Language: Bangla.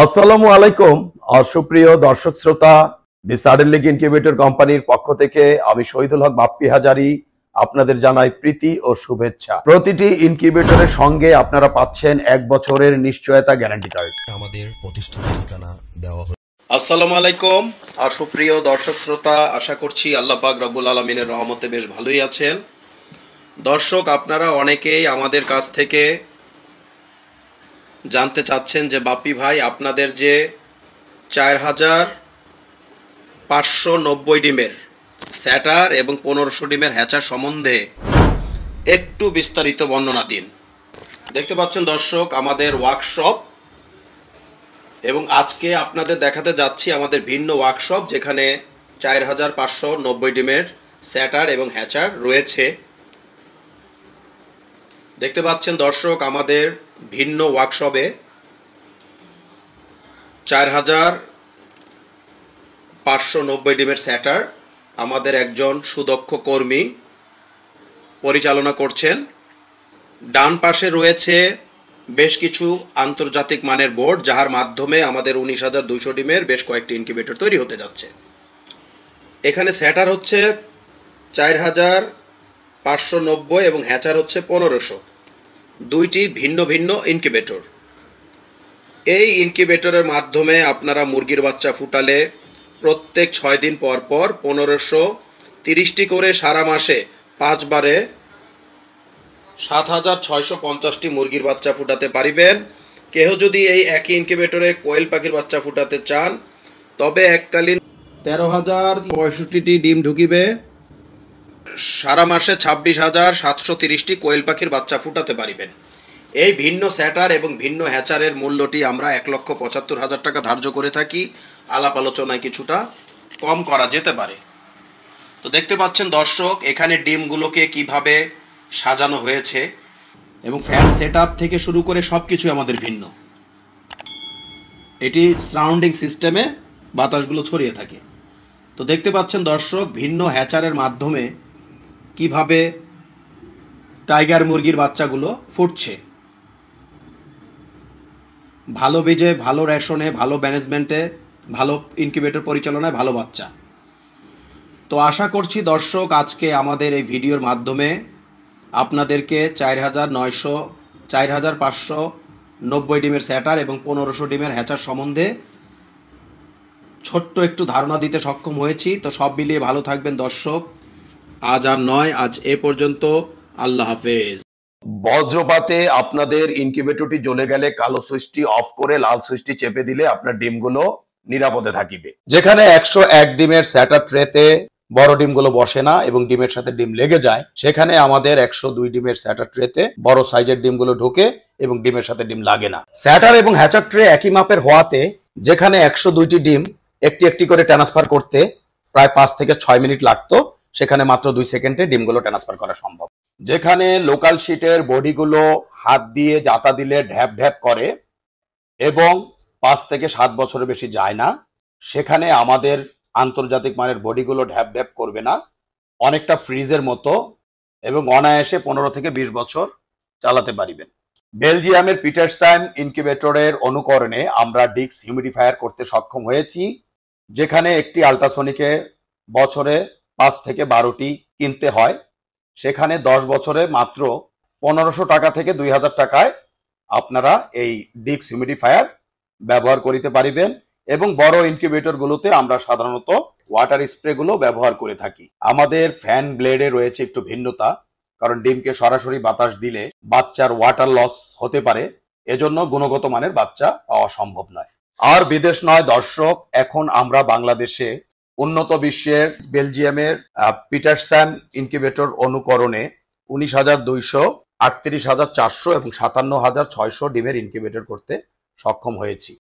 আসসালামু আলাইকুম সুপ্রিয় দর্শক শ্রোতা। দি সাডেন লিগ ইনকিউবেটর কোম্পানির পক্ষ থেকে আমি শহীদুল হক বাপ্পি হাজারি আপনাদের জানাই প্রীতি ও শুভেচ্ছা। প্রতিটি ইনকিউবেটরের সঙ্গে আপনারা পাচ্ছেন 1 বছরের নিশ্চয়তা গ্যারান্টি কার্ড। আমাদের প্রতিষ্ঠানের ঠিকানা দেওয়া হলো। আসসালামু আলাইকুম সুপ্রিয় দর্শক শ্রোতা, আশা করছি আল্লাহ পাক রব্বুল আলামিনের রহমতে বেশ ভালোই আছেন। দর্শক, আপনারা অনেকেই আমাদের কাছ থেকে জানতে চাচ্ছেন যে বাপ্পি ভাই, আপনাদের যে 4590 ডিমের স্যাটার এবং 1500 ডিমের হ্যাচার সম্বন্ধে একটু বিস্তারিত বর্ণনা দিন। দেখতে পাচ্ছেন দর্শক, আমাদের ওয়ার্কশপ, এবং আজকে আপনাদের দেখাতে যাচ্ছি আমাদের ভিন্ন ওয়ার্কশপ যেখানে 4590 ডিমের স্যাটার এবং হ্যাচার রয়েছে। দেখতে পাচ্ছেন দর্শক, আমাদের ভিন্ন ওয়ার্কশপে 4590 ডিমের স্যাটার আমাদের একজন সুদক্ষ কর্মী পরিচালনা করছেন। ডান পাশে রয়েছে বেশ কিছু আন্তর্জাতিক মানের বোর্ড, যার মাধ্যমে আমাদের 19200 ডিমের বেশ কয়েকটি ইনকিউবেটর তৈরি হতে যাচ্ছে। এখানে স্যাটার হচ্ছে 4590 এবং হ্যাচার হচ্ছে 1500, দুইটি ভিন্ন ভিন্ন ইনকিউবেটর। এই ইনকিউবেটরের মাধ্যমে আপনারা মুরগির বাচ্চা ফুটালে প্রত্যেক 6 দিন পর পর 1530টি করে সারা মাসে 5 বারে 7650টি মুরগির বাচ্চা ফুটাতে পারিবেন। কেহ যদি এই একই ইনকিউবেটরে কোয়েল পাখির বাচ্চা ফুটাতে চান তবে এককালীন 13065টি ডিম ঢুকিবে, সারা মাসে 26730টি কোয়েল পাখির বাচ্চা ফুটাতে পারিবেন। এই ভিন্ন স্যাটার এবং ভিন্ন হ্যাচারের মূল্যটি আমরা 1,75,000 টাকা ধার্য করে থাকি। আলাপ আলোচনায় কিছুটা কম করা যেতে পারে। তো দেখতে পাচ্ছেন দর্শক, এখানে ডিমগুলোকে কিভাবে সাজানো হয়েছে এবং ফ্যান সেটআপ থেকে শুরু করে সব কিছু আমাদের ভিন্ন। এটি সারাউন্ডিং সিস্টেমে বাতাসগুলো ছড়িয়ে থাকে। তো দেখতে পাচ্ছেন দর্শক, ভিন্ন হ্যাচারের মাধ্যমে কিভাবে টাইগার মুরগির বাচ্চাগুলো ফুটছে। ভালো বীজে, ভালো রেশনে, ভালো ম্যানেজমেন্টে, ভালো ইনকিউবেটর পরিচালনায় ভালো বাচ্চা। তো আশা করছি দর্শক, আজকে আমাদের এই ভিডিওর মাধ্যমে আপনাদেরকে 4590 ডিমের স্যাটার এবং 1500 ডিমের হ্যাচার সম্বন্ধে ছোট্ট একটু ধারণা দিতে সক্ষম হয়েছি। তো সব মিলিয়ে ভালো থাকবেন দর্শক। আজ আর নয়, আজ এ পর্যন্ত। আল্লাহ হাফেজ। বজ্রপাতে আপনাদের ইনকিউবেটরটি জ্বলে গেলে কালো সুইচটি অফ করে লাল সুইচটি চেপে দিলে আপনার ডিমগুলো নিরাপদে থাকিবে। যেখানে 101 ডিমের স্যাটার ট্রেতে বড় ডিমগুলো বসে না এবং ডিমের সাথে ডিম লেগে যায়, সেখানে আমাদের 102 ডিমের স্যাটার ট্রেতে বড় সাইজের ডিমগুলো ঢোকে এবং ডিমের সাথে ডিম লাগে না। স্যাটার এবং হ্যাচার ট্রে একই মাপের হওয়াতে যেখানে 102টি ডিম একটি একটি করে ট্রান্সফার করতে প্রায় 5 থেকে 6 মিনিট লাগতো, সেখানে মাত্র 2 সেকেন্ডে ডিমগুলো ট্রান্সফার করা সম্ভব। যেখানে লোকাল শিটের বডিগুলো হাত দিয়ে জাতা দিলে ঢ্যাপ ঢ্যাপ করে এবং 5 থেকে 7 বছরের বেশি যায় না, সেখানে আমাদের আন্তর্জাতিক মানের বডিগুলো ঢ্যাপ ঢ্যাপ করবে না, অনেকটা ফ্রিজের মতো, এবং অনায়াসে 15 থেকে 20 বছর চালাতে পারিবেন। বেলজিয়ামের পিটারসান ইনকিউবেটরের অনুকরণে আমরা ডিক্স হিউমিডিফায়ার করতে সক্ষম হয়েছি, যেখানে একটি আল্ট্রাসনিকে বছরে 5 থেকে 12টি কিনতে হয়, সেখানে 10 বছরে মাত্র 1500 টাকা থেকে 2000 টাকায় আপনারা এই ডিক্স হিউমিডিফায়ার ব্যবহার করিতে পারিবেন। এবং বড় ইনকিউবেটর গুলোতে আমরা সাধারণত ওয়াটার স্প্রে গুলো ব্যবহার করে থাকি। আমাদের ফ্যান ব্লেডে রয়েছে একটু ভিন্নতা, কারণ ডিমকে সরাসরি বাতাস দিলে বাচ্চার ওয়াটার লস হতে পারে, এজন্য গুণগত মানের বাচ্চা পাওয়া সম্ভব নয়। আর বিদেশ নয় দর্শক, এখন আমরা বাংলাদেশে উন্নত বিশ্বের বেলজিয়ামের পিটারসান ইনকিউবেটর অনুকরণে 19,200, 38,400 এবং 57,600 ডিমের ইনকিউবেটর করতে সক্ষম হয়েছি।